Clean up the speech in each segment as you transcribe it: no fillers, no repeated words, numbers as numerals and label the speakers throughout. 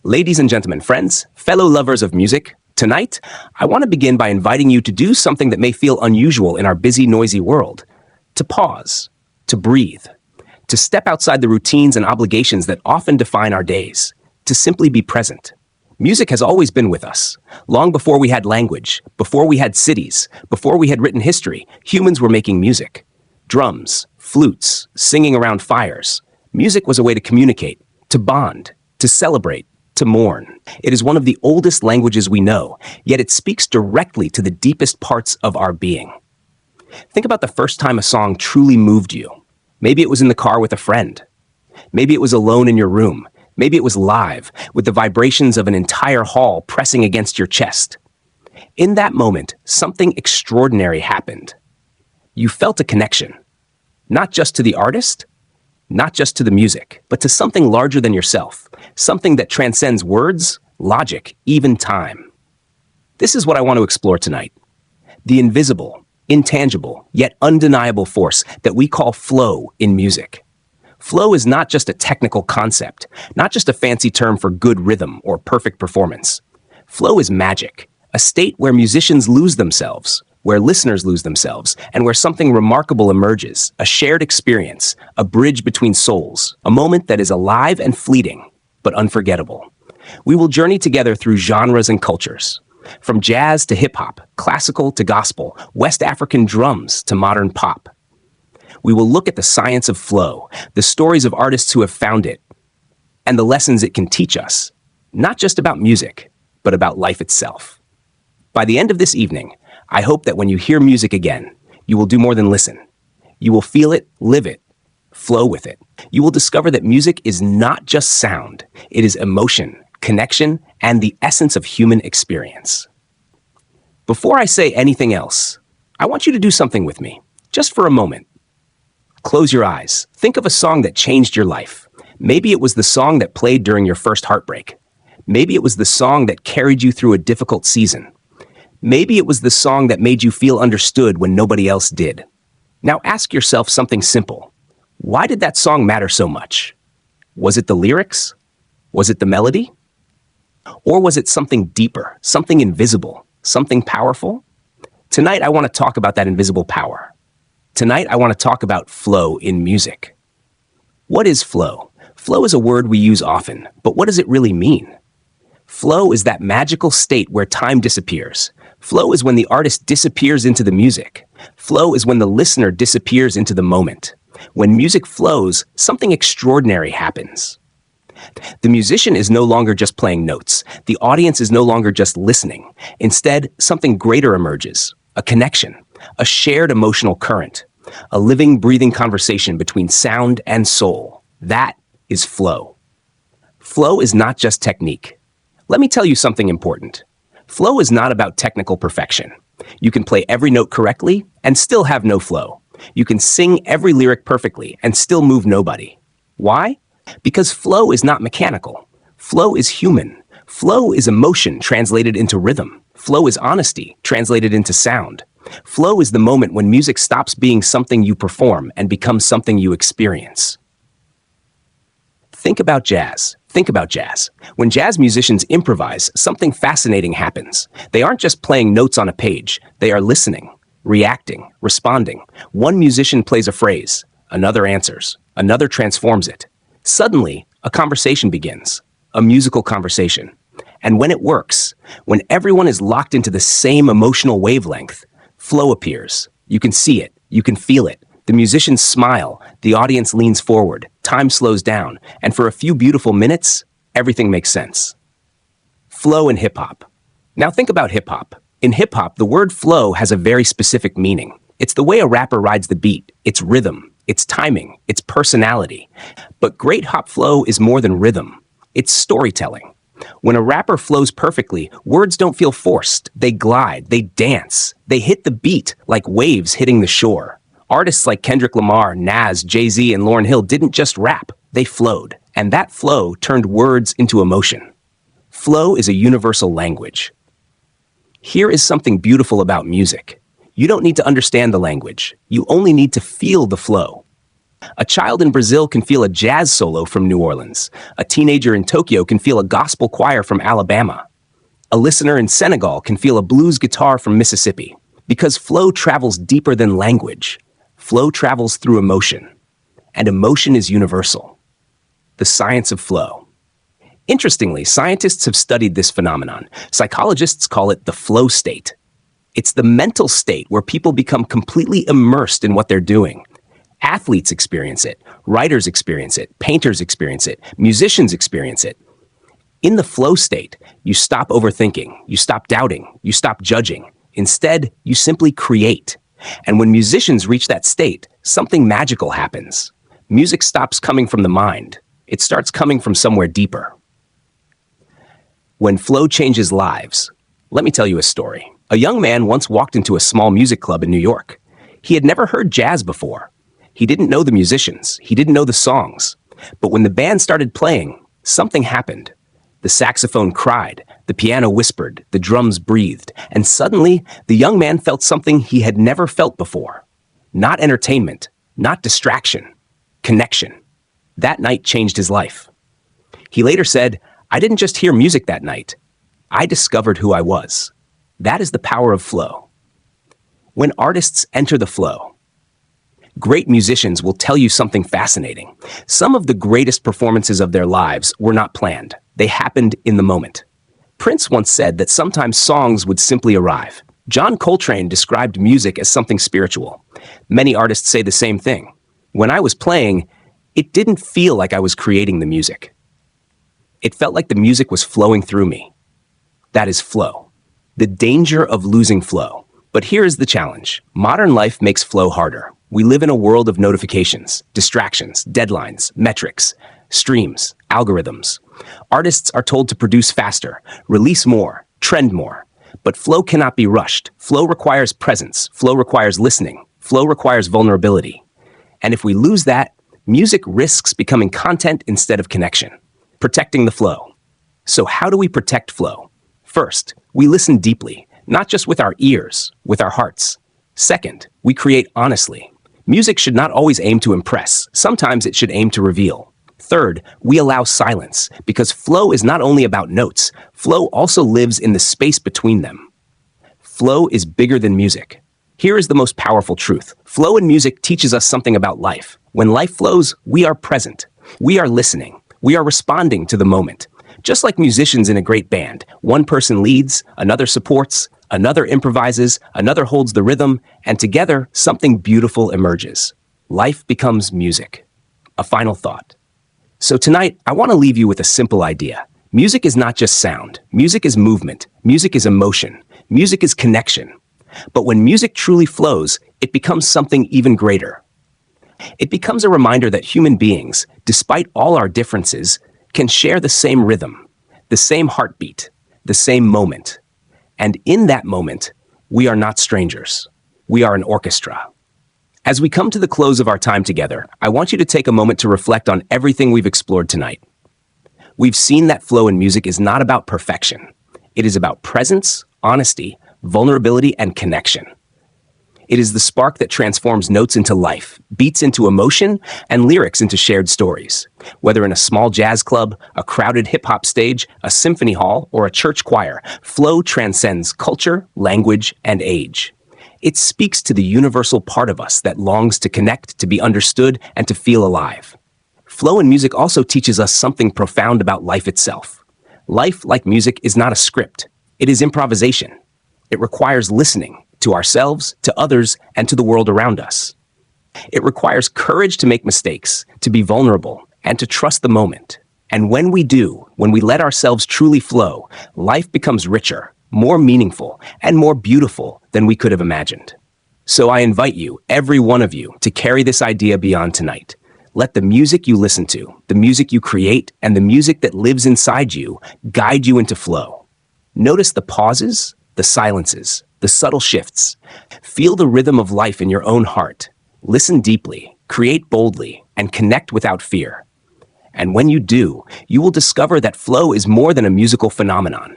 Speaker 1: Ladies and gentlemen, friends, fellow lovers of music, tonight, I want to begin by inviting you to do something that may feel unusual in our busy, noisy world. To pause, to breathe, to step outside the routines and obligations that often define our days, to simply be present. Music has always been with us. Long before we had language, before we had cities, before we had written history, humans were making music. Drums, flutes, singing around fires. Music was a way to communicate, to bond, to celebrate, to mourn. It is one of the oldest languages we know, yet it speaks directly to the deepest parts of our being. Think about the first time a song truly moved you. Maybe it was in the car with a friend. Maybe it was alone in your room. Maybe it was live, with the vibrations of an entire hall pressing against your chest. In that moment, something extraordinary happened. You felt a connection, not just to the artist, not just to the music, but to something larger than yourself, something that transcends words, logic, even time. This is what I want to explore tonight. The invisible, intangible, yet undeniable force that we call flow in music. Flow is not just a technical concept, not just a fancy term for good rhythm or perfect performance. Flow is magic, a state where musicians lose themselves, where listeners lose themselves, and where something remarkable emerges, a shared experience, a bridge between souls, a moment that is alive and fleeting, but unforgettable. We will journey together through genres and cultures, from jazz to hip-hop, classical to gospel, West African drums to modern pop. We will look at the science of flow, the stories of artists who have found it, and the lessons it can teach us, not just about music, but about life itself. By the end of this evening, I hope that when you hear music again, you will do more than listen. You will feel it, live it, flow with it. You will discover that music is not just sound. It is emotion, connection, and the essence of human experience. Before I say anything else, I want you to do something with me, just for a moment. Close your eyes. Think of a song that changed your life. Maybe it was the song that played during your first heartbreak. Maybe it was the song that carried you through a difficult season. Maybe it was the song that made you feel understood when nobody else did. Now ask yourself something simple. Why did that song matter so much? Was it the lyrics? Was it the melody? Or was it something deeper, something invisible, something powerful? Tonight, I want to talk about that invisible power. Tonight, I want to talk about flow in music. What is flow? Flow is a word we use often, but what does it really mean? Flow is that magical state where time disappears. Flow is when the artist disappears into the music. Flow is when the listener disappears into the moment. When music flows, something extraordinary happens. The musician is no longer just playing notes. The audience is no longer just listening. Instead, something greater emerges, a connection, a shared emotional current, a living, breathing conversation between sound and soul. That is flow. Flow is not just technique. Let me tell you something important. Flow is not about technical perfection. You can play every note correctly and still have no flow. You can sing every lyric perfectly and still move nobody. Why? Because flow is not mechanical. Flow is human. Flow is emotion translated into rhythm. Flow is honesty translated into sound. Flow is the moment when music stops being something you perform and becomes something you experience. Think about jazz. Think about jazz. When jazz musicians improvise, something fascinating happens. They aren't just playing notes on a page. They are listening, reacting, responding. One musician plays a phrase, another answers, another transforms it. Suddenly, a conversation begins, a musical conversation. And when it works, when everyone is locked into the same emotional wavelength, flow appears. You can see it. You can feel it. The musicians smile. The audience leans forward. Time slows down. And for a few beautiful minutes, everything makes sense. Flow in hip-hop. Now think about hip-hop. In hip-hop, the word flow has a very specific meaning. It's the way a rapper rides the beat, its rhythm, its timing, its personality. But great hop flow is more than rhythm. It's storytelling. When a rapper flows perfectly, words don't feel forced. They glide, they dance, they hit the beat like waves hitting the shore. Artists like Kendrick Lamar, Nas, Jay-Z, and Lauryn Hill didn't just rap, they flowed. And that flow turned words into emotion. Flow is a universal language. Here is something beautiful about music. You don't need to understand the language. You only need to feel the flow. A child in Brazil can feel a jazz solo from New Orleans. A teenager in Tokyo can feel a gospel choir from Alabama. A listener in Senegal can feel a blues guitar from Mississippi. Because flow travels deeper than language. Flow travels through emotion. And emotion is universal. The science of flow. Interestingly, scientists have studied this phenomenon. Psychologists call it the flow state. It's the mental state where people become completely immersed in what they're doing. Athletes experience it, writers experience it, painters experience it, musicians experience it. In the flow state, you stop overthinking, you stop doubting, you stop judging. Instead, you simply create. And when musicians reach that state, something magical happens. Music stops coming from the mind. It starts coming from somewhere deeper. When flow changes lives, let me tell you a story. A young man once walked into a small music club in New York. He had never heard jazz before. He didn't know the musicians. He didn't know the songs. But when the band started playing, something happened. The saxophone cried, the piano whispered, the drums breathed, and suddenly the young man felt something he had never felt before. Not entertainment, not distraction, connection. That night changed his life. He later said, "I didn't just hear music that night. I discovered who I was." That is the power of flow. When artists enter the flow, great musicians will tell you something fascinating. Some of the greatest performances of their lives were not planned. They happened in the moment. Prince once said that sometimes songs would simply arrive. John Coltrane described music as something spiritual. Many artists say the same thing. When I was playing, it didn't feel like I was creating the music. It felt like the music was flowing through me. That is flow. The danger of losing flow. But here is the challenge. Modern life makes flow harder. We live in a world of notifications, distractions, deadlines, metrics, streams, algorithms. Artists are told to produce faster, release more, trend more. But flow cannot be rushed. Flow requires presence. Flow requires listening. Flow requires vulnerability. And if we lose that, music risks becoming content instead of connection. Protecting the flow. So how do we protect flow? First, we listen deeply, not just with our ears, with our hearts. Second, we create honestly. Music should not always aim to impress. Sometimes it should aim to reveal. Third, we allow silence, because flow is not only about notes. Flow also lives in the space between them. Flow is bigger than music. Here is the most powerful truth. Flow in music teaches us something about life. When life flows, we are present. We are listening. We are responding to the moment. Just like musicians in a great band, one person leads, another supports, another improvises, another holds the rhythm, and together something beautiful emerges. Life becomes music. A final thought. So tonight, I want to leave you with a simple idea. Music is not just sound. Music is movement. Music is emotion. Music is connection. But when music truly flows, it becomes something even greater. It becomes a reminder that human beings, despite all our differences, can share the same rhythm, the same heartbeat, the same moment. And in that moment, we are not strangers. We are an orchestra. As we come to the close of our time together, I want you to take a moment to reflect on everything we've explored tonight. We've seen that flow in music is not about perfection. It is about presence, honesty, vulnerability, and connection. It is the spark that transforms notes into life, beats into emotion, and lyrics into shared stories. Whether in a small jazz club, a crowded hip-hop stage, a symphony hall, or a church choir, flow transcends culture, language, and age. It speaks to the universal part of us that longs to connect, to be understood, and to feel alive. Flow in music also teaches us something profound about life itself. Life, like music, is not a script. It is improvisation. It requires listening to ourselves, to others, and to the world around us. It requires courage to make mistakes, to be vulnerable, and to trust the moment. And when we do, when we let ourselves truly flow, life becomes richer, more meaningful, and more beautiful than we could have imagined. So I invite you, every one of you, to carry this idea beyond tonight. Let the music you listen to, the music you create, and the music that lives inside you guide you into flow. Notice the pauses, the silences, the subtle shifts. Feel the rhythm of life in your own heart. Listen deeply, create boldly, and connect without fear. And when you do, you will discover that flow is more than a musical phenomenon.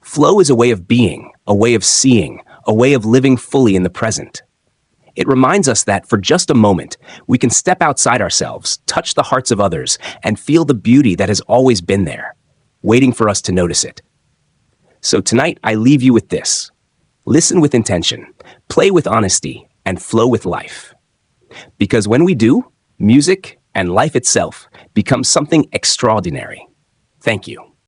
Speaker 1: Flow is a way of being, a way of seeing, a way of living fully in the present. It reminds us that for just a moment, we can step outside ourselves, touch the hearts of others, and feel the beauty that has always been there, waiting for us to notice it. So tonight, I leave you with this. Listen with intention, play with honesty, and flow with life. Because when we do, music and life itself becomes something extraordinary. Thank you.